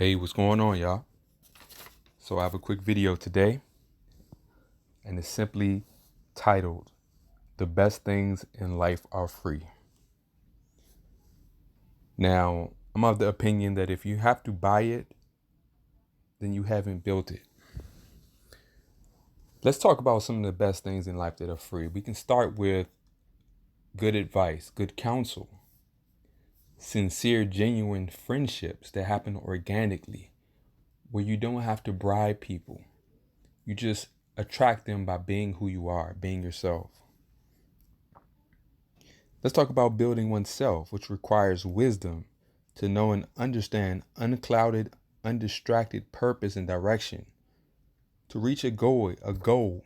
Hey, what's going on, y'all? So I have a quick video today, and it's simply titled, "The Best Things in Life Are Free." Now, I'm of the opinion that if you have to buy it, then you haven't built it. Let's talk about some of the best things in life that are free. We can start with good advice, good counsel, sincere, genuine friendships that happen organically, where you don't have to bribe people. You just attract them by being who you are, being yourself. Let's talk about building oneself, which requires wisdom to know and understand unclouded, undistracted purpose and direction, to reach a goal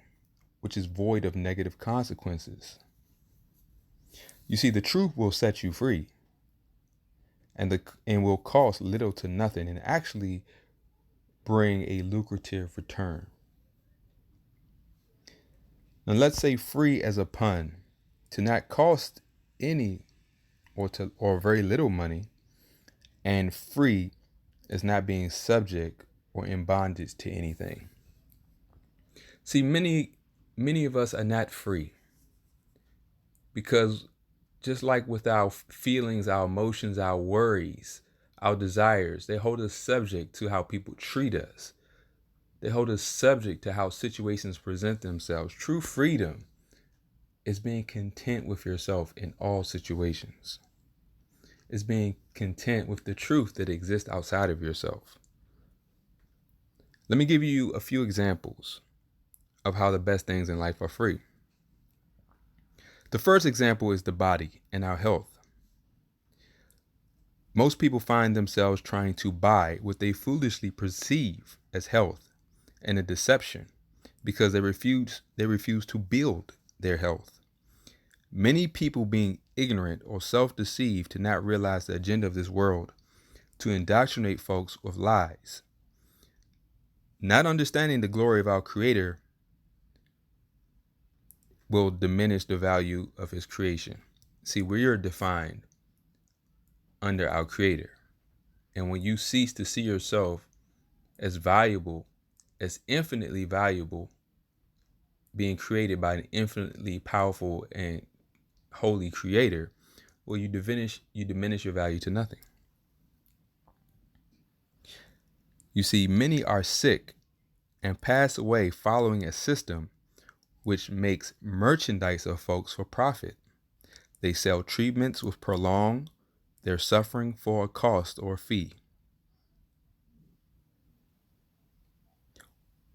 which is void of negative consequences. You see, the truth will set you free, and will cost little to nothing and actually bring a lucrative return. Now let's say free as a pun, to not cost any or very little money, and free as not being subject or in bondage to anything. See, many of us are not free because just like with our feelings, our emotions, our worries, our desires, they hold us subject to how people treat us. They hold us subject to how situations present themselves. True freedom is being content with yourself in all situations. It's being content with the truth that exists outside of yourself. Let me give you a few examples of how the best things in life are free. The first example is the body and our health. Most people find themselves trying to buy what they foolishly perceive as health and a deception because they refuse to build their health. Many people being ignorant or self-deceived to not realize the agenda of this world to indoctrinate folks with lies. Not understanding the glory of our Creator will diminish the value of His creation. See, we are defined under our Creator. And when you cease to see yourself as valuable, as infinitely valuable, being created by an infinitely powerful and holy Creator, well, you diminish your value to nothing. You see, many are sick and pass away following a system which makes merchandise of folks for profit. They sell treatments which prolong their suffering for a cost or fee.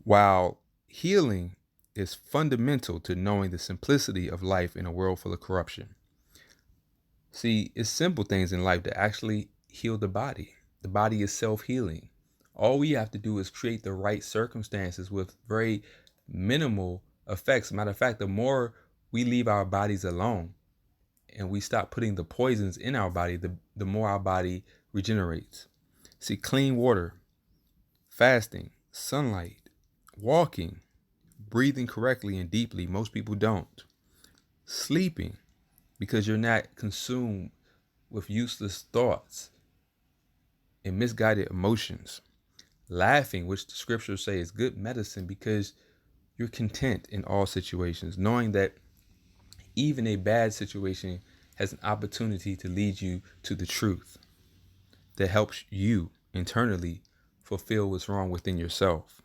While healing is fundamental to knowing the simplicity of life in a world full of corruption. See, it's simple things in life that actually heal the body. The body is self-healing. All we have to do is create the right circumstances with very minimal effects. Matter of fact, the more we leave our bodies alone and we stop putting the poisons in our body, the more our body regenerates. See, clean water, fasting, sunlight, walking, breathing correctly and deeply. Most people don't. Sleeping, because you're not consumed with useless thoughts and misguided emotions. Laughing, which the scriptures say is good medicine, because you're content in all situations, knowing that even a bad situation has an opportunity to lead you to the truth that helps you internally fulfill what's wrong within yourself.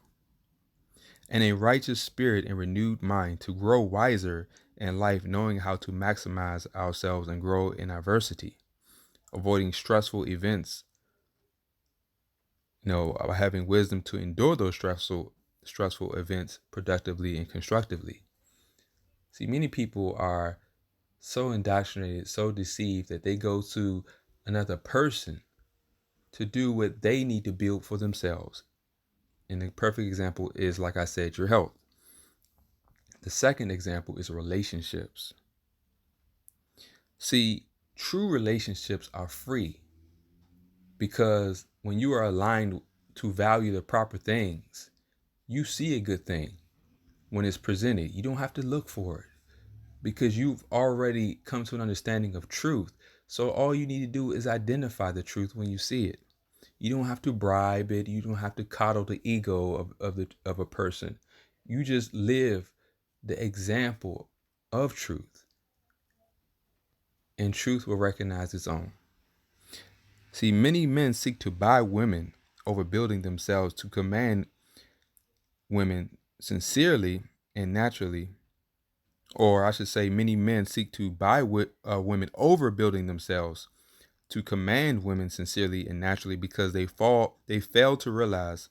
And a righteous spirit and renewed mind to grow wiser in life, knowing how to maximize ourselves and grow in adversity, avoiding stressful events, having wisdom to endure those stressful events productively and constructively. See, many people are so indoctrinated, so deceived that they go to another person to do what they need to build for themselves. And the perfect example is, like I said, your health. The second example is relationships. See, true relationships are free because when you are aligned to value the proper things, you see a good thing when it's presented. You don't have to look for it because you've already come to an understanding of truth. So all you need to do is identify the truth when you see it. You don't have to bribe it. You don't have to coddle the ego of a person. You just live the example of truth, and truth will recognize its own. See, many men seek to buy women over building themselves to command women sincerely and naturally, or I should say, many men seek to buy women over building themselves to command women sincerely and naturally because they fail to realize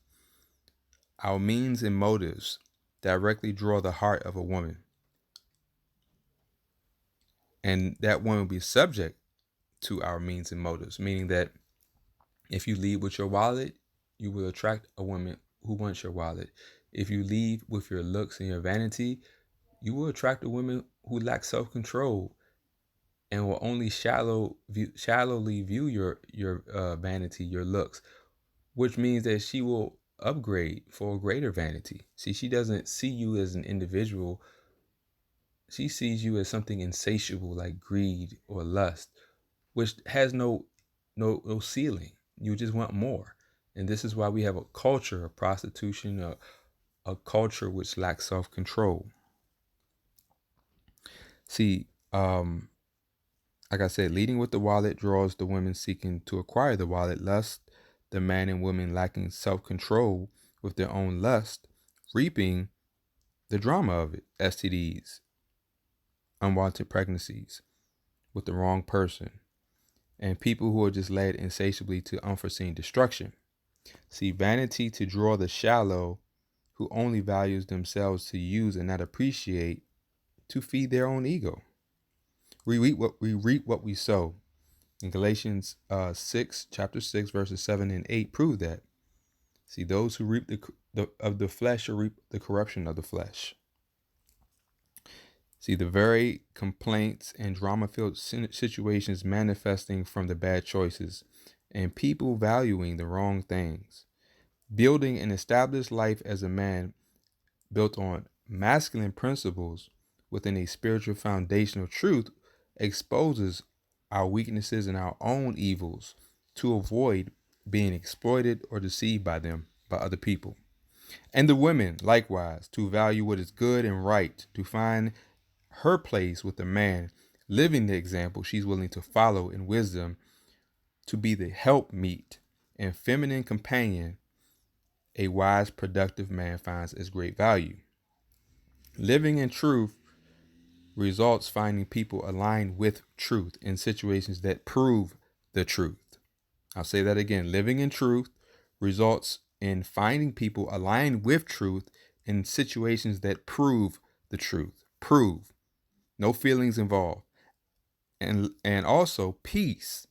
our means and motives directly draw the heart of a woman, and that woman will be subject to our means and motives, meaning that if you lead with your wallet, you will attract a woman who wants your wallet. If you lead with your looks and your vanity, you will attract a woman who lacks self-control and will only shallowly view your vanity, your looks, which means that she will upgrade for a greater vanity. See, she doesn't see you as an individual. She sees you as something insatiable like greed or lust, which has no ceiling. You just want more. And this is why we have a culture of prostitution, a culture which lacks self-control. See, like I said, leading with the wallet draws the women seeking to acquire the wallet. Lust, the man and woman lacking self-control with their own lust, reaping the drama of it. STDs, unwanted pregnancies with the wrong person, and people who are just led insatiably to unforeseen destruction. See, vanity to draw the shallow who only values themselves to use and not appreciate, to feed their own ego. We reap what we sow. In Galatians 6, chapter 6, verses 7 and 8 prove that. See, those who reap of the flesh shall reap the corruption of the flesh. See, the very complaints and drama-filled situations manifesting from the bad choices and people valuing the wrong things. Building an established life as a man built on masculine principles within a spiritual foundation of truth exposes our weaknesses and our own evils to avoid being exploited or deceived by them, by other people. And the women, likewise, to value what is good and right, to find her place with the man, living the example she's willing to follow in wisdom, to be the helpmeet and feminine companion a wise, productive man finds as great value. Living in truth results finding people aligned with truth in situations that prove the truth. I'll say that again. Living in truth results in finding people aligned with truth in situations that prove the truth. Prove. No feelings involved. And also peace.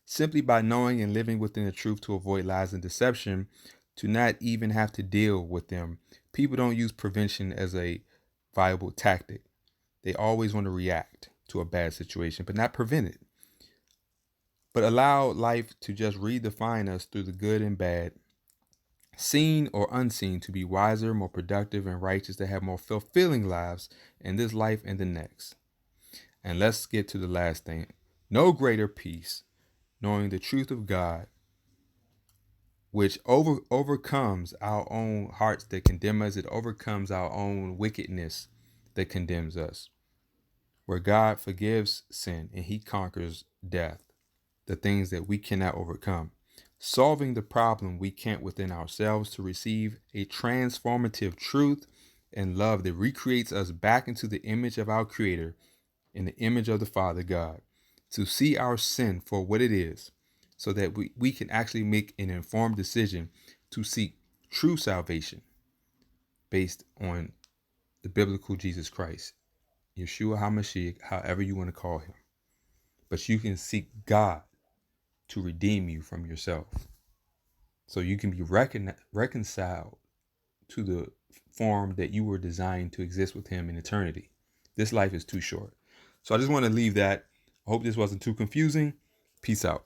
Simply by knowing and living within the truth to avoid lies and deception, to not even have to deal with them. People don't use prevention as a viable tactic. They always want to react to a bad situation, but not prevent it. But allow life to just redefine us through the good and bad, seen or unseen, to be wiser, more productive, and righteous, to have more fulfilling lives in this life and the next. And let's get to the last thing. No greater peace, knowing the truth of God, which overcomes our own hearts that condemn us. It overcomes our own wickedness that condemns us. Where God forgives sin and he conquers death, the things that we cannot overcome, solving the problem we can't within ourselves, to receive a transformative truth and love that recreates us back into the image of our Creator, in the image of the Father God, to see our sin for what it is, so that we can actually make an informed decision to seek true salvation based on the biblical Jesus Christ, Yeshua HaMashiach, however you want to call him. But you can seek God to redeem you from yourself, so you can be reconciled to the form that you were designed to exist with him in eternity. This life is too short. So I just want to leave that. I hope this wasn't too confusing. Peace out.